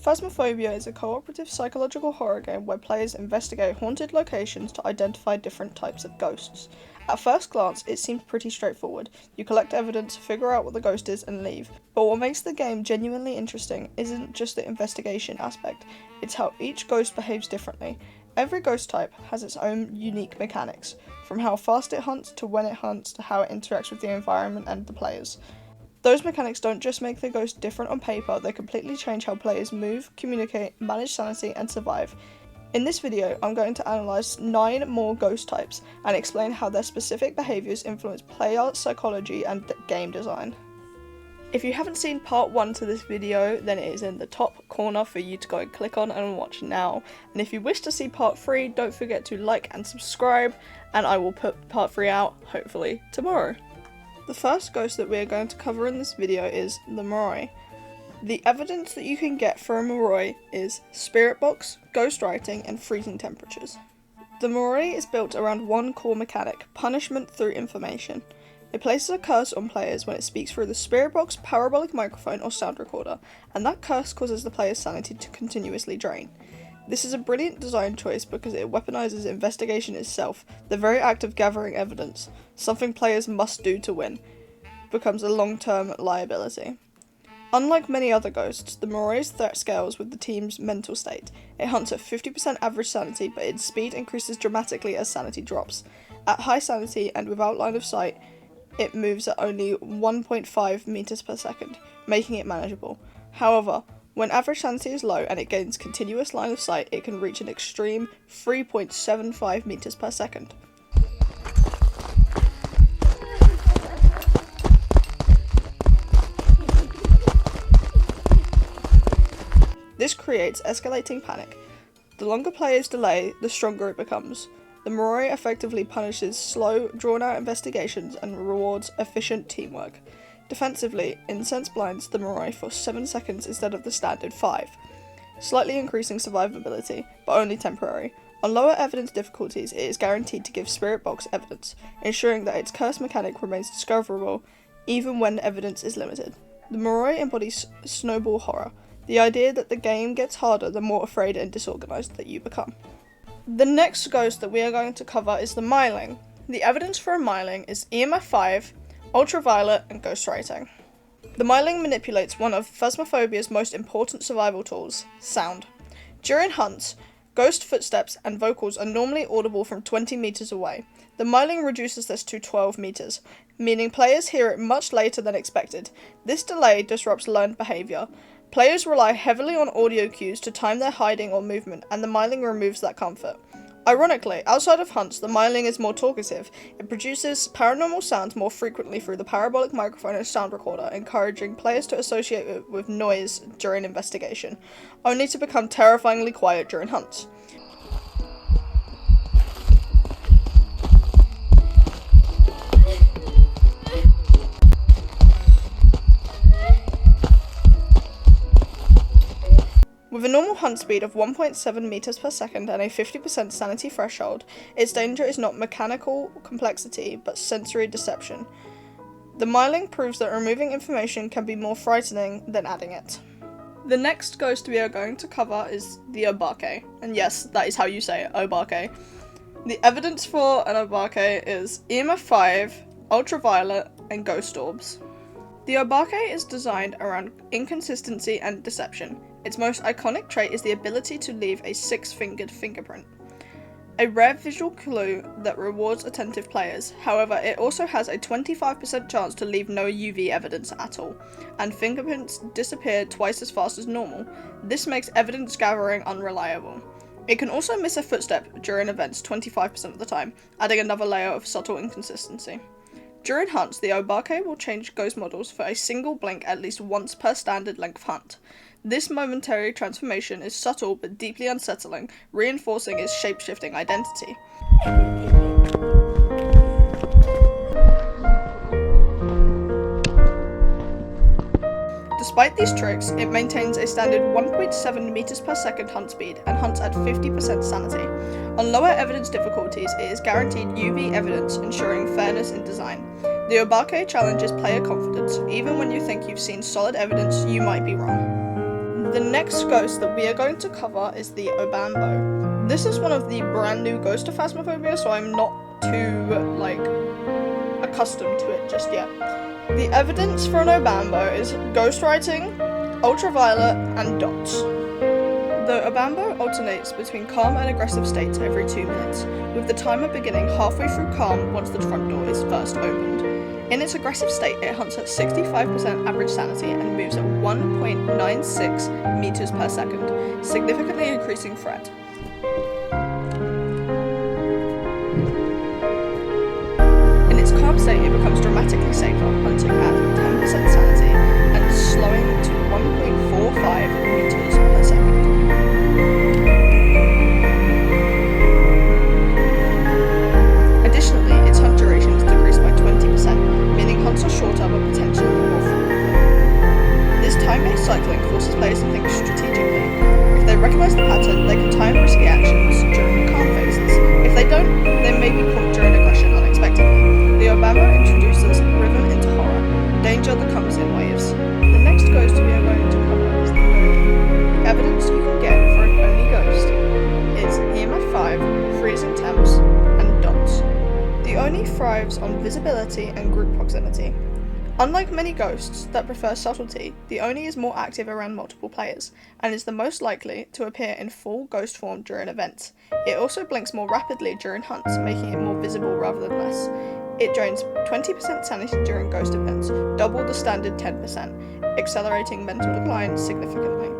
Phasmophobia is a cooperative psychological horror game where players investigate haunted locations to identify different types of ghosts. At first glance, it seems pretty straightforward. You collect evidence, figure out what the ghost is, and leave. But what makes the game genuinely interesting isn't just the investigation aspect, it's how each ghost behaves differently. Every ghost type has its own unique mechanics, from how fast it hunts to when it hunts to how it interacts with the environment and the players. Those mechanics don't just make the ghost different on paper, they completely change how players move, communicate, manage sanity, and survive. In this video, I'm going to analyse 9 more ghost types and explain how their specific behaviours influence player psychology and game design. If you haven't seen part 1 to this video, then it is in the top corner for you to go and click on and watch now. And if you wish to see part 3, don't forget to like and subscribe, and I will put part 3 out, hopefully, tomorrow. The first ghost that we are going to cover in this video is the Moroi. The evidence that you can get for a Moroi is spirit box, ghostwriting, and freezing temperatures. The Moroi is built around one core mechanic, punishment through information. It places a curse on players when it speaks through the spirit box, parabolic microphone, or sound recorder, and that curse causes the player's sanity to continuously drain. This is a brilliant design choice because it weaponizes investigation itself. The very act of gathering evidence, something players must do to win, becomes a long-term liability. Unlike many other ghosts, the Moroi's threat scales with the team's mental state. It hunts at 50% average sanity, but its speed increases dramatically as sanity drops. At high sanity and without line of sight, it moves at only 1.5 meters per second, making it manageable. However, when average sanity is low and it gains continuous line of sight, it can reach an extreme 3.75 meters per second. This creates escalating panic. The longer players delay, the stronger it becomes. The Moroi effectively punishes slow, drawn-out investigations and rewards efficient teamwork. Defensively, in Sense blinds the Moroi for 7 seconds instead of the standard 5, slightly increasing survivability, but only temporary. On lower evidence difficulties, it is guaranteed to give Spirit Box evidence, ensuring that its curse mechanic remains discoverable even when evidence is limited. The Moroi embodies snowball horror, the idea that the game gets harder the more afraid and disorganised that you become. The next ghost that we are going to cover is the Myling. The evidence for a Myling is EMF 5, ultraviolet, and ghostwriting. The Myling manipulates one of Phasmophobia's most important survival tools, sound. During hunts, ghost footsteps and vocals are normally audible from 20 meters away. The Myling reduces this to 12 meters, meaning players hear it much later than expected. This delay disrupts learned behaviour. Players rely heavily on audio cues to time their hiding or movement, and the Myling removes that comfort. Ironically, outside of hunts, the Myling is more talkative. It produces paranormal sounds more frequently through the parabolic microphone and sound recorder, encouraging players to associate it with noise during investigation, only to become terrifyingly quiet during hunts. With a normal hunt speed of 1.7 meters per second and a 50% sanity threshold, its danger is not mechanical complexity, but sensory deception. The Myling proves that removing information can be more frightening than adding it. The next ghost we are going to cover is the Obake, and yes, that is how you say it, Obake. The evidence for an Obake is EMF 5, ultraviolet, and ghost orbs. The Obake is designed around inconsistency and deception. Its most iconic trait is the ability to leave a 6-fingered fingerprint, a rare visual clue that rewards attentive players. However, it also has a 25% chance to leave no UV evidence at all, and fingerprints disappear twice as fast as normal. This makes evidence gathering unreliable. It can also miss a footstep during events 25% of the time, adding another layer of subtle inconsistency. During hunts, the Obake will change ghost models for a single blink at least once per standard length hunt. This momentary transformation is subtle but deeply unsettling, reinforcing its shape-shifting identity. Despite these tricks, it maintains a standard 1.7 meters per second hunt speed and hunts at 50% sanity. On lower evidence difficulties, it is guaranteed UV evidence, ensuring fairness in design. The Obake challenges player confidence. Even when you think you've seen solid evidence, you might be wrong. The next ghost that we are going to cover is the Obambo. This is one of the brand new ghosts to Phasmophobia, so I'm not too, accustomed to it just yet. The evidence for an Obambo is ghostwriting, ultraviolet, and dots. The Obambo alternates between calm and aggressive states every 2 minutes, with the timer beginning halfway through calm once the front door is first opened. In its aggressive state, it hunts at 65% average sanity and moves at 1.96 meters per second, significantly increasing threat. In its calm state, it becomes dramatically safer, hunting at 10% sanity and slowing to 1.45 meters per second. Additionally, its hunt duration is decreased by 20%, meaning hunts are shorter but potentially more frequent. This time-based cycling forces players to think strategically. If they recognise the pattern, they can time risky actions during calm phases. If they don't, they may be caught during aggression unexpectedly. The Obama introduces rhythm into horror, danger that comes in waves. The next ghost we are going to cover is the Oni. The evidence you can get for an Oni ghost is EMF 5, freezing temps, and dots. The Oni thrives on visibility and group proximity. Unlike many ghosts that prefer subtlety, the Oni is more active around multiple players, and is the most likely to appear in full ghost form during events. It also blinks more rapidly during hunts, making it more visible rather than less. It drains 20% sanity during ghost events, double the standard 10%, accelerating mental decline significantly.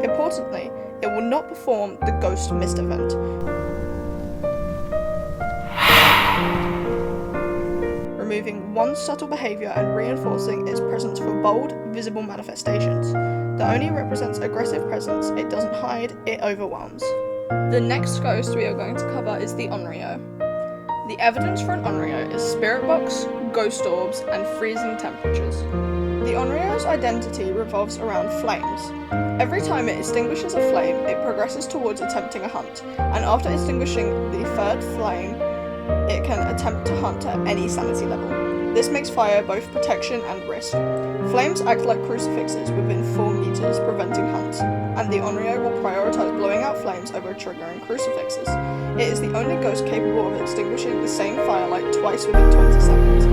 Importantly, it will not perform the ghost mist event. Removing one subtle behaviour and reinforcing its presence for bold, visible manifestations. The Oni represents aggressive presence, it doesn't hide, it overwhelms. The next ghost we are going to cover is the Onryo. The evidence for an Onryo is spirit box, ghost orbs, and freezing temperatures. The Onryo's identity revolves around flames. Every time it extinguishes a flame, it progresses towards attempting a hunt, and after extinguishing the third flame, it can attempt to hunt at any sanity level. This makes fire both protection and risk. Flames act like crucifixes within 4 meters, preventing hunts, and the Onryo will prioritize blowing out flames over triggering crucifixes. It is the only ghost capable of extinguishing the same firelight twice within 20 seconds.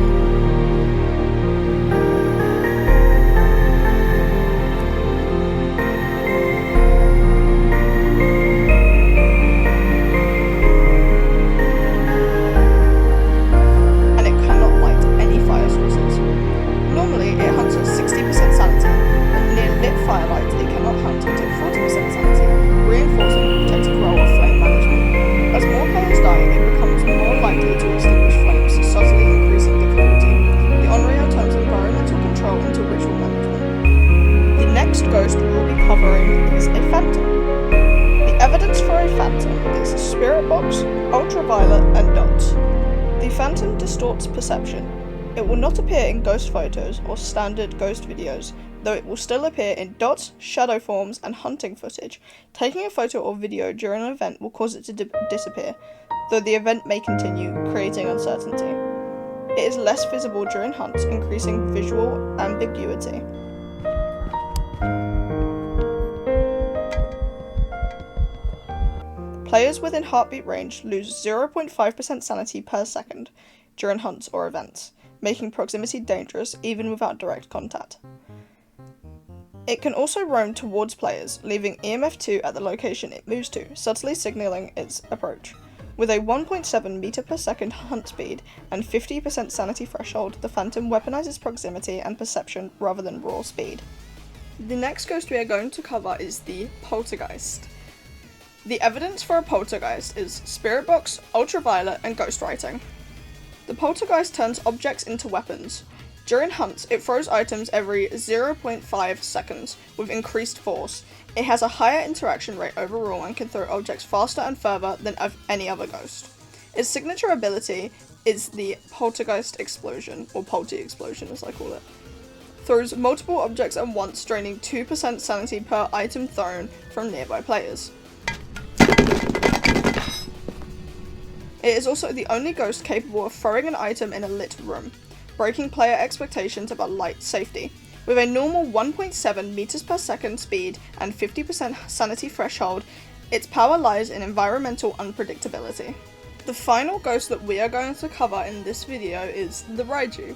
Ghost we will be covering is a phantom. The evidence for a phantom is spirit box, ultraviolet, and dots. The phantom distorts perception. It will not appear in ghost photos or standard ghost videos, though it will still appear in dots, shadow forms, and hunting footage. Taking a photo or video during an event will cause it to disappear, though the event may continue, creating uncertainty. It is less visible during hunts, increasing visual ambiguity. Players within heartbeat range lose 0.5% sanity per second during hunts or events, making proximity dangerous even without direct contact. It can also roam towards players, leaving EMF 2 at the location it moves to, subtly signalling its approach. With a 1.7 meter per second hunt speed and 50% sanity threshold, the Phantom weaponizes proximity and perception rather than raw speed. The next ghost we are going to cover is the Poltergeist. The evidence for a poltergeist is spirit box, ultraviolet, and ghostwriting. The poltergeist turns objects into weapons. During hunts, it throws items every 0.5 seconds with increased force. It has a higher interaction rate overall and can throw objects faster and further than any other ghost. Its signature ability is the poltergeist explosion, or polty explosion as I call it. Throws multiple objects at once, draining 2% sanity per item thrown from nearby players. It is also the only ghost capable of throwing an item in a lit room, breaking player expectations about light safety. With a normal 1.7 meters per second speed and 50% sanity threshold, its power lies in environmental unpredictability. The final ghost that we are going to cover in this video is the Raiju.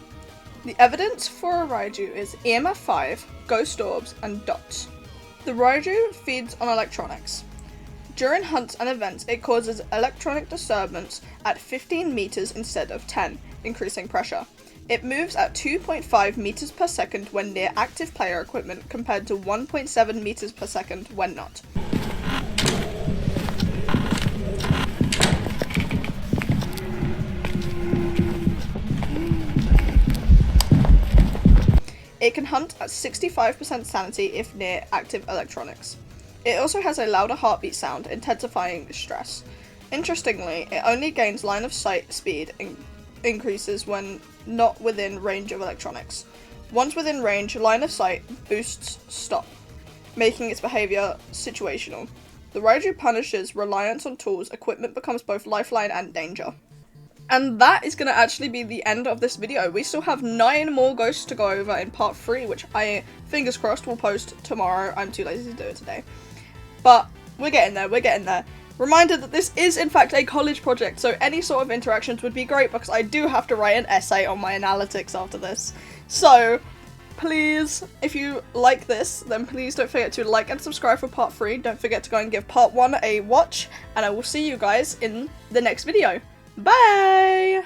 The evidence for a Raiju is EMF 5, ghost orbs, and dots. The Raiju feeds on electronics. During hunts and events, it causes electronic disturbance at 15 meters instead of 10, increasing pressure. It moves at 2.5 meters per second when near active player equipment compared to 1.7 meters per second when not. It can hunt at 65% sanity if near active electronics. It also has a louder heartbeat sound, intensifying stress. Interestingly, it only gains line of sight speed increases when not within range of electronics. Once within range, line of sight boosts stop, making its behaviour situational. The Raiju punishes reliance on tools, equipment becomes both lifeline and danger. And that is going to actually be the end of this video. We still have 9 more ghosts to go over in part 3, which I, fingers crossed, will post tomorrow. I'm too lazy to do it today. But we're getting there. Reminder that this is in fact a college project, so any sort of interactions would be great because I do have to write an essay on my analytics after this. So please, if you like this, then please don't forget to like and subscribe for part 3. Don't forget to go and give part 1 a watch, and I will see you guys in the next video. Bye!